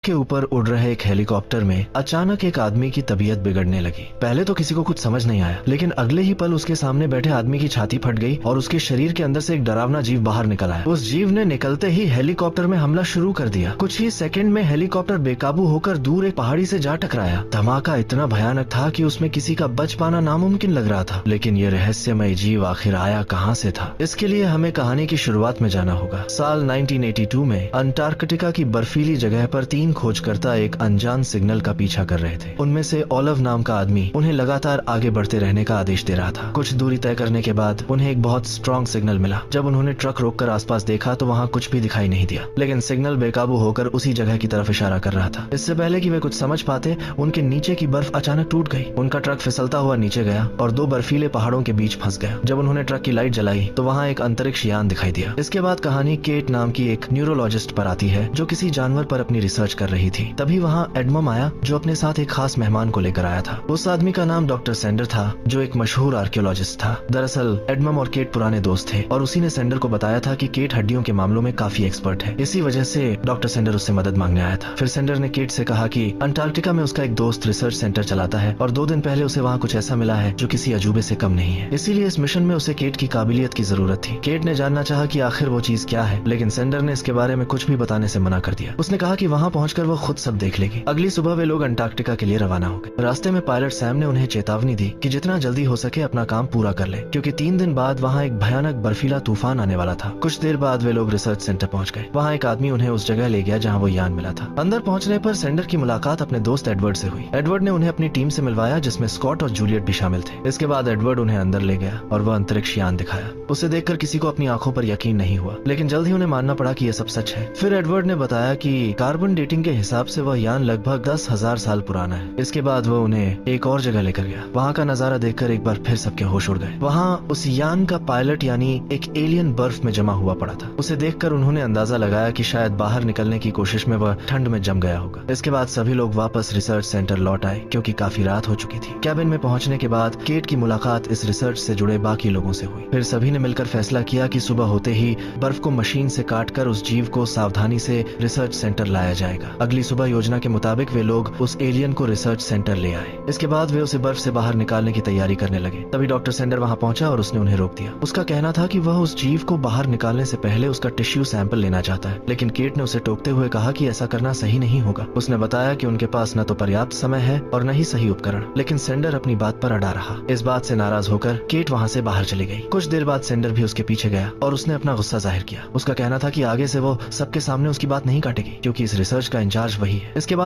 के ऊपर उड़ रहे एक हेलीकॉप्टर में अचानक एक आदमी की तबीयत बिगड़ने लगी। पहले तो किसी को कुछ समझ नहीं आया, लेकिन अगले ही पल उसके सामने बैठे आदमी की छाती फट गई और उसके शरीर के अंदर से एक डरावना जीव बाहर निकल आया। उस जीव ने निकलते ही हेलीकॉप्टर में हमला शुरू कर दिया। कुछ ही सेकंड में हेलीकॉप्टर बेकाबू होकर दूर एक पहाड़ी से जा टकराया। धमाका इतना भयानक था कि उसमें किसी का बच पाना नामुमकिन लग रहा था। लेकिन ये रहस्यमय जीव आखिर आया कहाँ से था, इसके लिए हमें कहानी की शुरुआत में जाना होगा। साल 1982 में अंटार्कटिका की बर्फीली जगह पर 3 खोजकर्ता एक अनजान सिग्नल का पीछा कर रहे थे। उनमें से ओलिव नाम का आदमी उन्हें लगातार आगे बढ़ते रहने का आदेश दे रहा था। कुछ दूरी तय करने के बाद उन्हें एक बहुत स्ट्रॉन्ग सिग्नल मिला। जब उन्होंने ट्रक रोककर आसपास देखा तो वहाँ कुछ भी दिखाई नहीं दिया, लेकिन सिग्नल बेकाबू होकर उसी जगह की तरफ इशारा कर रहा था। इससे पहले कि वे कुछ समझ पाते, उनके नीचे की बर्फ अचानक टूट गई। उनका ट्रक फिसलता हुआ नीचे गया और 2 बर्फीले पहाड़ों के बीच फंस गया। जब उन्होंने ट्रक की लाइट जलाई तो वहाँ एक अंतरिक्ष यान दिखाई दिया। इसके बाद कहानी केट नाम की एक न्यूरोलॉजिस्ट पर आती है जो किसी जानवर पर अपनी रिसर्च कर रही थी। तभी वहाँ एडमम आया जो अपने साथ एक खास मेहमान को लेकर आया था। उस आदमी का नाम डॉक्टर सेंडर था जो एक मशहूर आर्कियोलॉजिस्ट था। दरअसल एडमम और केट पुराने दोस्त थे और उसी ने सेंडर को बताया था कि केट हड्डियों के मामलों में काफी एक्सपर्ट है। इसी वजह से डॉक्टर सेंडर उससे मदद मांगने आया था। फिर सेंडर ने केट से कहा कि अंटार्कटिका में उसका एक दोस्त रिसर्च सेंटर चलाता है और 2 दिन पहले उसे वहाँ कुछ ऐसा मिला है जो किसी अजूबे से कम नहीं है। इसीलिए इस मिशन में उसे केट की काबिलियत की जरूरत थी। केट ने जानना चाहा कि आखिर वो चीज क्या है, लेकिन सेंडर ने इसके बारे में कुछ भी बताने से मना कर दिया। उसने कहा कि वहाँ पहुंचकर वो खुद सब देख लेगी। अगली सुबह वे लोग अंटार्कटिका के लिए रवाना हो गए। रास्ते में पायलट सैम ने उन्हें चेतावनी दी कि जितना जल्दी हो सके अपना काम पूरा कर ले, क्योंकि 3 दिन बाद वहाँ एक भयानक बर्फीला तूफान आने वाला था। कुछ देर बाद वे लोग रिसर्च सेंटर पहुंच गए। वहाँ एक आदमी उन्हें उस जगह ले गया जहाँ वो यान मिला था। अंदर पहुंचने पर सेंडर की मुलाकात अपने दोस्त एडवर्ड से हुई। एडवर्ड ने उन्हें अपनी टीम से मिलवाया जिसमें स्कॉट और जूलियट भी शामिल थे। इसके बाद एडवर्ड उन्हें अंदर ले गया और वह अंतरिक्ष यान दिखाया। उसे देखकर किसी को अपनी आंखों पर यकीन नहीं हुआ, लेकिन जल्द ही उन्हें मानना पड़ा कि यह सब सच है। फिर एडवर्ड ने बताया कि कार्बन डेटिंग के हिसाब से वह यान लगभग 10,000 साल पुराना है। इसके बाद वो उन्हें एक और जगह लेकर गया। वहाँ का नजारा देखकर एक बार फिर सबके होश उड़ गए। वहाँ उस यान का पायलट यानी एक एलियन बर्फ में जमा हुआ पड़ा था। उसे देखकर उन्होंने अंदाजा लगाया कि शायद बाहर निकलने की कोशिश में वह ठंड में जम गया होगा। इसके बाद सभी लोग वापस रिसर्च सेंटर लौट आए क्योंकि काफी रात हो चुकी थी। कैबिन में पहुंचने के बाद केट की मुलाकात इस रिसर्च से जुड़े बाकी लोगों से हुई। फिर सभी ने मिलकर फैसला किया कि सुबह होते ही बर्फ को मशीन से काटकर उस जीव को सावधानी से रिसर्च सेंटर लाया जाएगा। अगली सुबह योजना के मुताबिक वे लोग उस एलियन को रिसर्च सेंटर ले आए। इसके बाद वे उसे बर्फ से बाहर निकालने की तैयारी करने लगे। तभी डॉक्टर सेंडर वहां पहुंचा और उसने उन्हें रोक दिया। उसका कहना था कि वह उस जीव को बाहर निकालने से पहले उसका टिश्यू सैंपल लेना चाहता है, लेकिन केट ने उसे टोकते हुए कहा कि ऐसा करना सही नहीं होगा। उसने बताया कि उनके पास न तो पर्याप्त समय है और न ही सही उपकरण, लेकिन सेंडर अपनी बात पर अड़ा रहा। इस बात से नाराज होकर केट वहां से बाहर चली गई। कुछ देर बाद सेंडर भी उसके पीछे गया और उसने अपना गुस्सा जाहिर किया। उसका कहना था कि आगे से वो सबके सामने उसकी बात नहीं काटेगी क्योंकि इस रिसर्च का इंचार्ज वही है। इसके बाद